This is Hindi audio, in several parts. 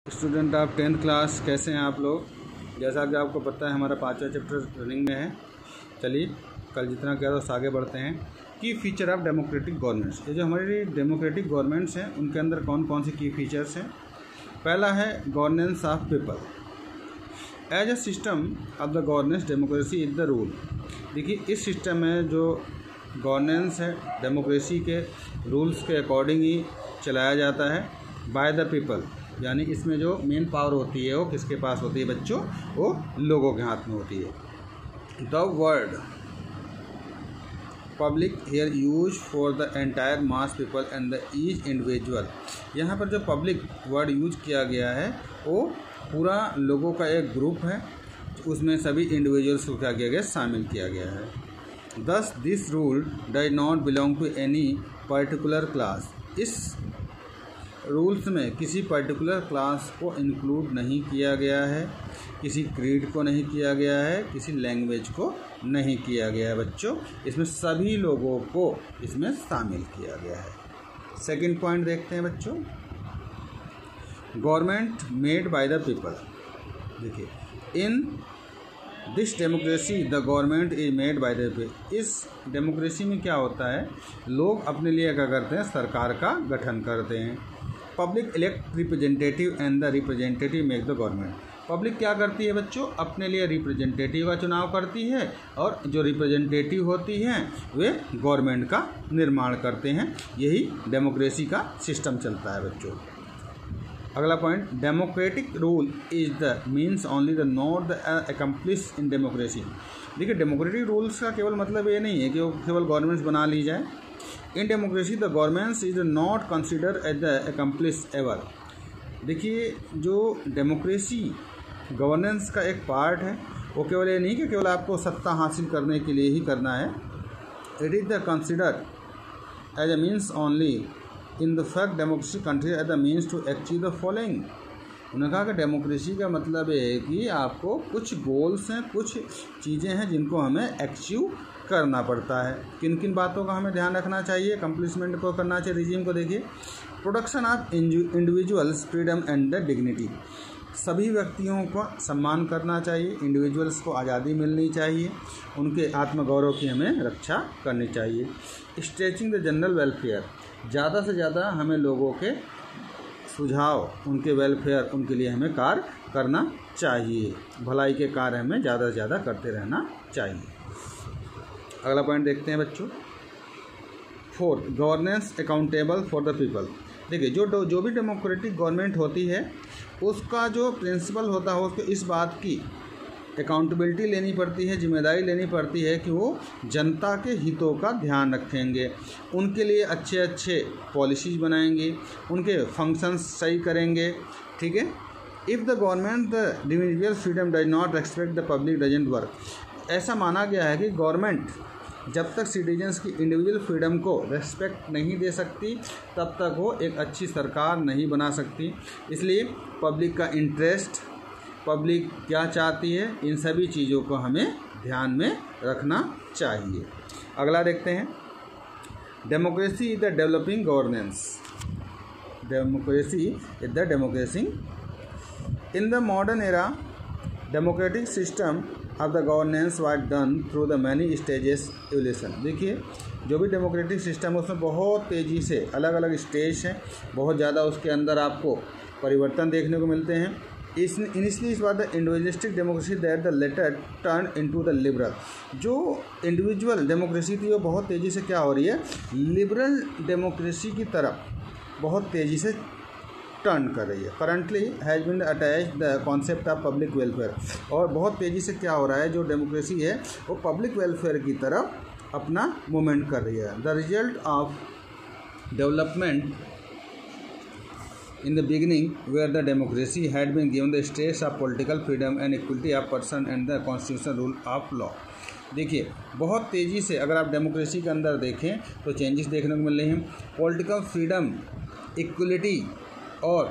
स्टूडेंट ऑफ 10th क्लास, कैसे हैं आप लोग। जैसा कि आपको पता है हमारा 5वां चैप्टर रनिंग में है। चलिए कल जितना किया था उससे आगे बढ़ते हैं। की फीचर ऑफ डेमोक्रेटिक गवर्नमेंट्स, ये जो हमारी डेमोक्रेटिक गवर्नमेंट्स हैं उनके अंदर कौन कौन से की फीचर्स हैं। पहला है governance of people. As a system of the governance democracy is the rule. देखिए इस सिस्टम में जो गवर्नेंस है डेमोक्रेसी के रूल्स के अकॉर्डिंग ही चलाया जाता है बाय द पीपल, यानी इसमें जो मेन पावर होती है वो किसके पास होती है बच्चों, वो लोगों के हाथ में होती है। The word public here use for the entire mass people and the each individual. यहाँ पर जो पब्लिक वर्ड यूज किया गया है वो पूरा लोगों का एक ग्रुप है, उसमें सभी इंडिविजुअल्स को क्या किया गया, शामिल किया गया है। Thus this rule does not belong to any particular class. इस रूल्स में किसी पर्टिकुलर क्लास को इंक्लूड नहीं किया गया है, किसी क्रीड को नहीं किया गया है, किसी लैंग्वेज को नहीं किया गया है बच्चों, इसमें सभी लोगों को इसमें शामिल किया गया है। सेकंड पॉइंट देखते हैं बच्चों, government made by the people. देखिए in this democracy the government is made by the people. इस डेमोक्रेसी में क्या होता है, लोग अपने लिए क्या करते हैं, सरकार का गठन करते हैं। Public elect representative and the representative make the government. Public क्या करती है बच्चों, अपने लिए रिप्रेजेंटेटिव का चुनाव करती है और जो रिप्रेजेंटेटिव होती हैं वे गवर्नमेंट का निर्माण करते हैं। यही डेमोक्रेसी का सिस्टम चलता है बच्चों। अगला point, democratic rule is the means only the not the accomplish in democracy. देखिए डेमोक्रेटिक रूल्स का केवल मतलब ये नहीं है कि वो केवल गवर्नमेंट्स बना ली जाए। In democracy the governments is not consider as the accomplish ever. देखिए जो डेमोक्रेसी गवर्नेंस का एक पार्ट है, वो केवल ये नहीं कि केवल आपको सत्ता हासिल करने के लिए ही करना है। It is the consider as a means only in the fact democracy country as the means to achieve the following. उन्होंने कहा कि डेमोक्रेसी का मतलब है कि आपको कुछ गोल्स हैं, कुछ चीज़ें हैं जिनको हमें अचीव करना पड़ता है। किन किन बातों का हमें ध्यान रखना चाहिए, अकम्प्लिशमेंट को करना चाहिए रिजीम को। देखिए protection of individuals freedom and the dignity. सभी व्यक्तियों को सम्मान करना चाहिए, इंडिविजुअल्स को आज़ादी मिलनी चाहिए, उनके आत्मगौरव की हमें रक्षा करनी चाहिए। स्ट्रेचिंग द जनरल वेलफेयर, ज़्यादा से ज़्यादा हमें लोगों के सुझाव, उनके वेलफेयर, उनके लिए हमें कार्य करना चाहिए, भलाई के कार्य हमें ज़्यादा से ज़्यादा करते रहना चाहिए। अगला पॉइंट देखते हैं बच्चों, fourth, governance accountable for the people. देखिए जो भी डेमोक्रेटिक गवर्नमेंट होती है उसका जो प्रिंसिपल होता है उसको इस बात की अकाउंटेबिलिटी लेनी पड़ती है, जिम्मेदारी लेनी पड़ती है कि वो जनता के हितों का ध्यान रखेंगे, उनके लिए अच्छे अच्छे पॉलिसीज़ बनाएंगे, उनके फंक्शंस सही करेंगे। ठीक है। If the government the individual freedom does not respect the public doesn't work. ऐसा माना गया है कि गवर्नमेंट जब तक सिटीजन्स की इंडिविजुअल फ्रीडम को रेस्पेक्ट नहीं दे सकती तब तक वो एक अच्छी सरकार नहीं बना सकती। इसलिए पब्लिक का इंटरेस्ट, पब्लिक क्या चाहती है, इन सभी चीज़ों को हमें ध्यान में रखना चाहिए। अगला देखते हैं, democracy is the developing governance. Democracy is the democracy in the modern era. Democratic system of the governance was done through the many stages evolution. देखिए जो भी डेमोक्रेटिक सिस्टम है उसमें बहुत तेज़ी से अलग अलग स्टेज हैं, बहुत ज़्यादा उसके अंदर आपको परिवर्तन देखने को मिलते हैं। इनिशियली इस बात the individualistic democracy that the later turn into the liberal. जो इंडिविजुअल डेमोक्रेसी थी वो बहुत तेज़ी से क्या हो रही है, लिबरल डेमोक्रेसी की तरफ बहुत तेज़ी से टर्न कर रही है। Currently has been attach the concept of public welfare. और बहुत तेज़ी से क्या हो रहा है, जो डेमोक्रेसी है वो पब्लिक वेलफेयर की तरफ अपना मूवमेंट कर रही है। The result of development in the beginning where the democracy had been given the status of political freedom and equality of person and the constitutional rule of law. देखिए बहुत तेज़ी से अगर आप डेमोक्रेसी के अंदर देखें तो चेंजेस देखने को मिल रहे हैं। पॉलिटिकल फ्रीडम, इक्वलिटी और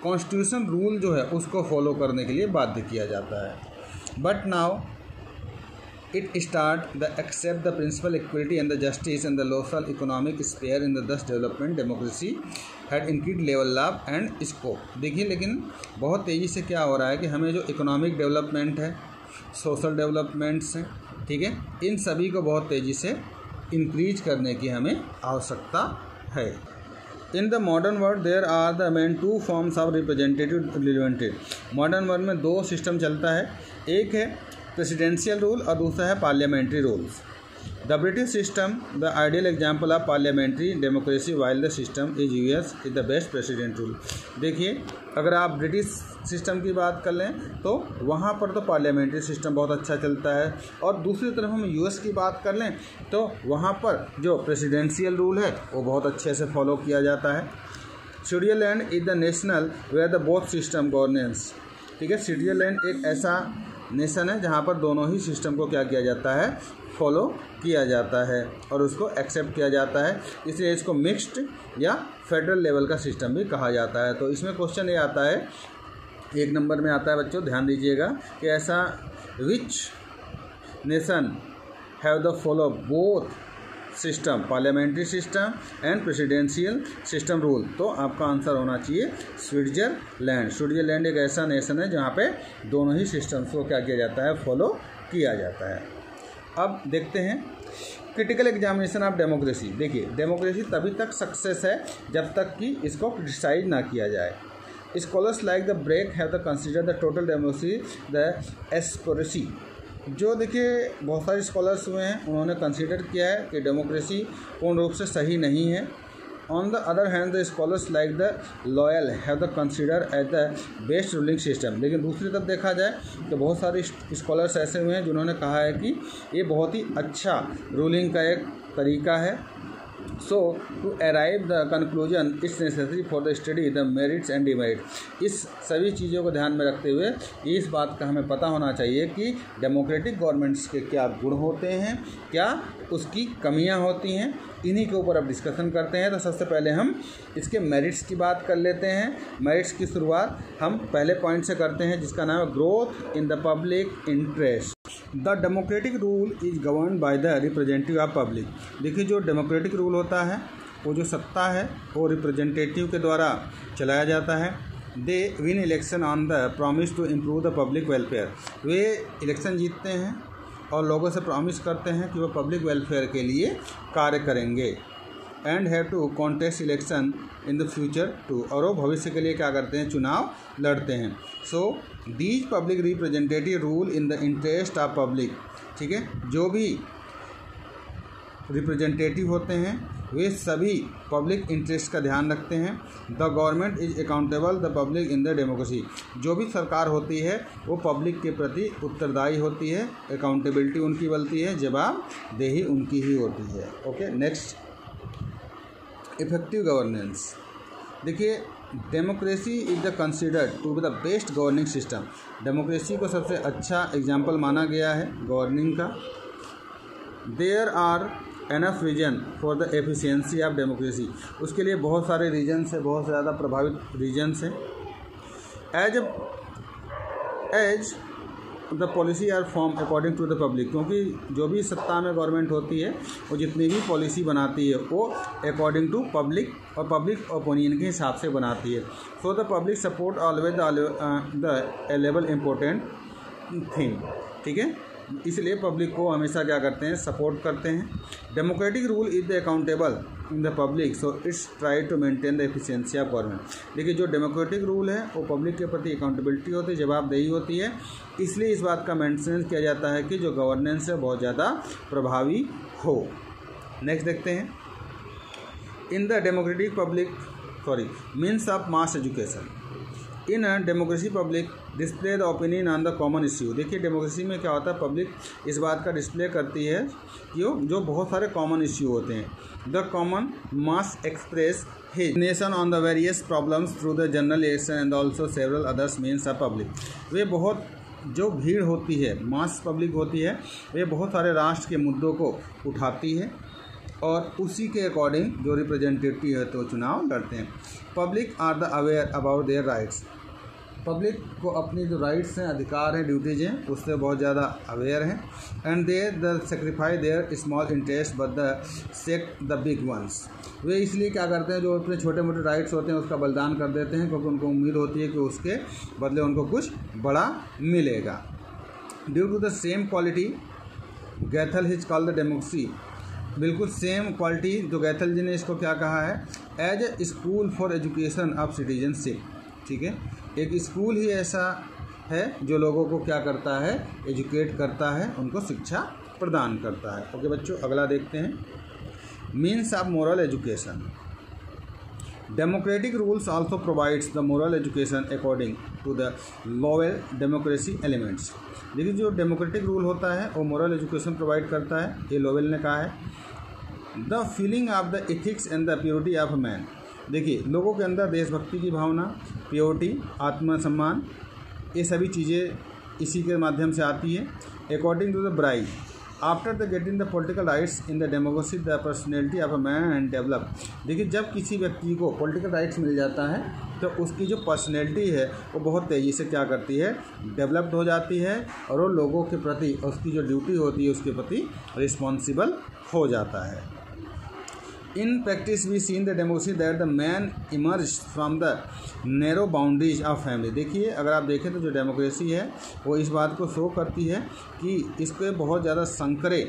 कॉन्स्टिट्यूशन रूल जो है उसको फॉलो करने के लिए बाध्य किया जाता है। But now It start the accept the principle equality and the justice and the social economic sphere in the thus development democracy had increased level of and scope। देखिए लेकिन बहुत तेज़ी से क्या हो रहा है कि हमें जो इकोनॉमिक डेवलपमेंट है, सोशल डेवलपमेंट्स हैं, ठीक है, इन सभी को बहुत तेज़ी से इंक्रीज करने की हमें आवश्यकता है। In the modern world there are the main two forms of representative representative. Modern world में दो सिस्टम चलता है, एक है प्रेसिडेंशियल रूल और दूसरा है parliamentary rules. The British system the ideal example of parliamentary democracy while the system is US is the best president rule. देखिए अगर आप ब्रिटिश सिस्टम की बात कर लें तो वहाँ पर तो पार्लियामेंट्री सिस्टम बहुत अच्छा चलता है, और दूसरी तरफ हम यूएस की बात कर लें तो वहाँ पर जो प्रेसिडेंशियल रूल है वो बहुत अच्छे से फॉलो किया जाता है। Switzerland is the national where the both system governance. ठीक है, स्विट्जरलैंड एक ऐसा नेशन है जहाँ पर दोनों ही सिस्टम को क्या किया जाता है, फॉलो किया जाता है और उसको एक्सेप्ट किया जाता है, इसलिए इसको मिक्स्ड या फेडरल लेवल का सिस्टम भी कहा जाता है। तो इसमें क्वेश्चन ये आता है, एक नंबर में आता है बच्चों, ध्यान दीजिएगा कि ऐसा which nation have the follow both system parliamentary system and presidential system rule. तो आपका आंसर होना चाहिए स्विट्जरलैंड। स्विट्जरलैंड एक ऐसा नेशन है जहाँ पे दोनों ही सिस्टम्स को क्या किया जाता है, फॉलो किया जाता है। अब देखते हैं क्रिटिकल एग्जामिनेशन ऑफ डेमोक्रेसी। देखिए डेमोक्रेसी तभी तक सक्सेस है जब तक कि इसको क्रिटिसाइज ना किया जाए। Scholars like the break have the consider the total democracy the aspiracy. जो देखिए बहुत सारे स्कॉलर्स हुए हैं उन्होंने कंसीडर किया है कि डेमोक्रेसी पूर्ण रूप से सही नहीं है। On the other hand the scholars like the loyal have the consider as the best ruling system. लेकिन दूसरी तरफ देखा जाए तो बहुत सारे स्कॉलर्स ऐसे हुए हैं जिन्होंने कहा है कि ये बहुत ही अच्छा रूलिंग का एक तरीका है। So to arrive the conclusion it's necessary for the study the merits and demerits. इस सभी चीज़ों को ध्यान में रखते हुए इस बात का हमें पता होना चाहिए कि डेमोक्रेटिक गवर्नमेंट्स के क्या गुण होते हैं, क्या उसकी कमियां होती हैं, इन्हीं के ऊपर अब डिस्कशन करते हैं। तो सबसे पहले हम इसके मेरिट्स की बात कर लेते हैं। मेरिट्स की शुरुआत हम पहले पॉइंट से करते हैं जिसका नाम है growth in the public interest. The democratic rule is govern by the representative of public. देखिए जो डेमोक्रेटिक रूल होता है वो जो सत्ता है वो रिप्रेजेंटेटिव के द्वारा चलाया जाता है। They win election on the promise to improve the public welfare. वे इलेक्शन जीतते हैं और लोगों से प्रॉमिस करते हैं कि वो पब्लिक वेलफेयर के लिए कार्य करेंगे। And have to contest election in the future too, और वो भविष्य के लिए क्या करते हैं, चुनाव लड़ते हैं। So these public representative rule in the interest of public. ठीक है, जो भी रिप्रेजेंटेटिव होते हैं वे सभी पब्लिक इंटरेस्ट का ध्यान रखते हैं। The government is accountable the public in the democracy. जो भी सरकार होती है वो पब्लिक के प्रति उत्तरदायी होती है, अकाउंटेबिलिटी उनकी बनती है, जवाबदेही उनकी ही होती है। Okay, next effective governance. देखिए democracy is the considered to be the best governing system. Democracy को सबसे अच्छा एग्जाम्पल माना गया है गवर्निंग का। There are enough reason for the efficiency of democracy. उसके लिए बहुत सारे रीजन्स हैं, बहुत ज़्यादा प्रभावित रीजन्स हैं। As the policy are form according to the public. क्योंकि जो भी सत्ता में गवर्नमेंट होती है वो जितनी भी पॉलिसी बनाती है वो अकॉर्डिंग टू पब्लिक और पब्लिक ओपिनियन के हिसाब से बनाती है। So the public support always the level important thing. ठीक है, इसलिए पब्लिक को हमेशा क्या करते हैं, सपोर्ट करते हैं। Democratic rule is the accountable in the public, so it's try to maintain the efficiency of government. देखिए जो डेमोक्रेटिक रूल है वो पब्लिक के प्रति अकाउंटेबिलिटी होती है, जवाबदेही होती है, इसलिए इस बात का मेंटेनेंस किया जाता है कि जो गवर्नेंस है बहुत ज़्यादा प्रभावी हो। नेक्स्ट देखते हैं in the democratic means of mass education. In democracy public display the opinion on the common issue. देखिए डेमोक्रेसी में क्या होता है, पब्लिक इस बात का डिस्प्ले करती है कि जो बहुत सारे कॉमन इश्यू होते हैं। The common mass express his nation on the various problems through the general election and also several others means of public. वे बहुत जो भीड़ होती है, मास पब्लिक होती है, वे बहुत सारे राष्ट्र के मुद्दों को उठाती है और उसी के अकॉर्डिंग जो रिप्रेजेंटेटिव है तो चुनाव लड़ते हैं। Public are the aware about their rights. Public को अपनी जो राइट्स हैं, अधिकार हैं, ड्यूटीज हैं, उससे बहुत ज़्यादा अवेयर हैं। And they the sacrifice their small interest but the sake the big ones. वे इसलिए क्या करते हैं, जो अपने छोटे मोटे राइट्स होते हैं उसका बलिदान कर देते हैं, क्योंकि उनको उम्मीद होती है कि उसके बदले उनको कुछ बड़ा मिलेगा। Due to the same quality Gettell his called the democracy, बिल्कुल सेम क्वालिटी जो गैथल जी ने इसको क्या कहा है, as a school for education of citizenship. ठीक है, एक स्कूल ही ऐसा है जो लोगों को क्या करता है, एजुकेट करता है, उनको शिक्षा प्रदान करता है। ओके बच्चों, अगला देखते हैं, means of moral education. Democratic rules also provides the moral education according to the Lowell democracy elements. देखिए, जो डेमोक्रेटिक रूल होता है वो मोरल एजुकेशन प्रोवाइड करता है, ये लोवेल ने कहा है। The feeling of the ethics and the purity of man. देखिए, लोगों के अंदर देशभक्ति की भावना, प्योरिटी, आत्मसम्मान, ये सभी चीज़ें इसी के माध्यम से आती है। According to the Bright, after the getting the political rights in the democracy the personality of a man and develop. देखिए, जब किसी व्यक्ति को पॉलिटिकल राइट्स मिल जाता है तो उसकी जो पर्सनैलिटी है वो बहुत तेज़ी से क्या करती है, डेवलप्ड हो जाती है, और वो लोगों के प्रति उसकी जो ड्यूटी होती है उसके प्रति रिस्पॉन्सिबल हो जाता है। In practice we seen the democracy that the man emerge from the narrow boundaries of family. देखिए, अगर आप देखें तो जो डेमोक्रेसी है वो इस बात को शो करती है कि इसके बहुत ज़्यादा संकरे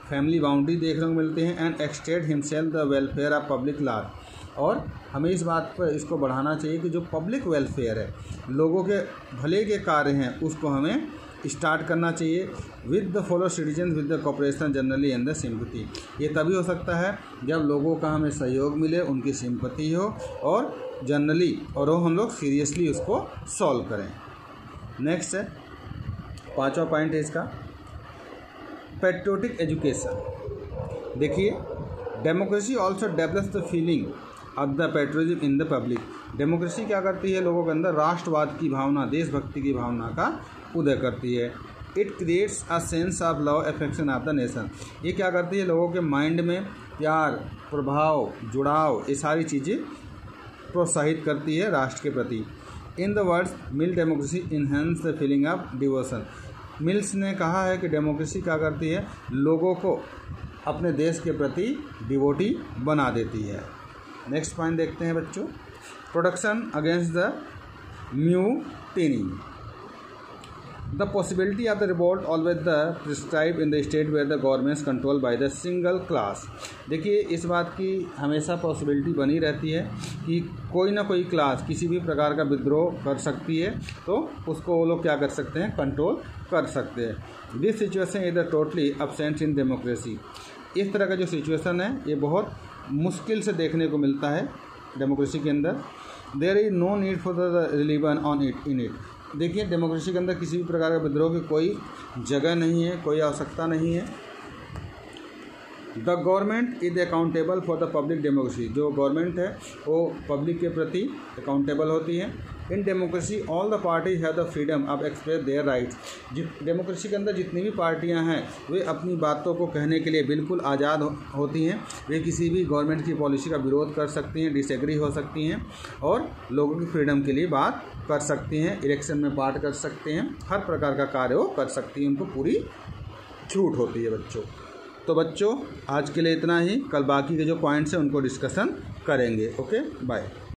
फैमिली बाउंड्री देखने को मिलते हैं। And extend himself the welfare of public large. और हमें इस बात पर इसको बढ़ाना चाहिए कि जो पब्लिक वेलफेयर है, लोगों के भले के कार्य हैं, उसको हमें स्टार्ट करना चाहिए with the follow citizen with the cooperation generally and the sympathy. ये तभी हो सकता है जब लोगों का हमें सहयोग मिले, उनकी सिंपैथी हो और जनरली, और वो हम लोग सीरियसली उसको सॉल्व करें। नेक्स्ट है 5वां पॉइंट है इसका, पैट्रियोटिक एजुकेशन। देखिए, democracy also develops the feeling of the patriotism in the public. Democracy क्या करती है, लोगों के अंदर राष्ट्रवाद की भावना, देशभक्ति की भावना का उदय करती है। It creates a sense of love affection of the nation. ये क्या करती है, लोगों के माइंड में प्यार, प्रभाव, जुड़ाव, ये सारी चीज़ें प्रोत्साहित करती है राष्ट्र के प्रति। In the words mill democracy enhance the feeling of devotion. Mills ने कहा है कि डेमोक्रेसी क्या करती है, लोगों को अपने देश के प्रति डिवोटी बना देती है। नेक्स्ट पॉइंट देखते हैं बच्चों, protection against the mutiny. The possibility of the revolt always the prescribed in the state where the government is controlled by the single class। देखिए, इस बात की हमेशा पॉसिबिलिटी बनी रहती है कि कोई ना कोई क्लास किसी भी प्रकार का विद्रोह कर सकती है, तो उसको वो लोग क्या कर सकते हैं, कंट्रोल कर सकते हैं। This situation is the totally absent in democracy. इस तरह का जो सिचुएशन है ये बहुत मुश्किल से देखने को मिलता है डेमोक्रेसी के अंदर। There is no need for the reliance on it in it. देखिए, डेमोक्रेसी के अंदर किसी भी प्रकार का विद्रोह की कोई जगह नहीं है, कोई आवश्यकता नहीं है। The government is accountable for the public democracy. जो गवर्नमेंट है वो पब्लिक के प्रति अकाउंटेबल होती है। In democracy all the parties have the freedom of express their rights. Democracy के अंदर जितनी भी पार्टियां हैं वे अपनी बातों को कहने के लिए बिल्कुल आज़ाद होती हैं। वे किसी भी गवर्नमेंट की पॉलिसी का विरोध कर सकती हैं, डिसएग्री हो सकती हैं, और लोगों की फ्रीडम के लिए बात कर सकती हैं, इलेक्शन में पार्ट कर सकते हैं, हर प्रकार का कार्य वो कर सकती हैं, उनको पूरी छूट होती है बच्चों। तो बच्चों, आज के लिए इतना ही। कल बाकी के जो पॉइंट्स हैं उनको डिस्कशन करेंगे। Okay, bye.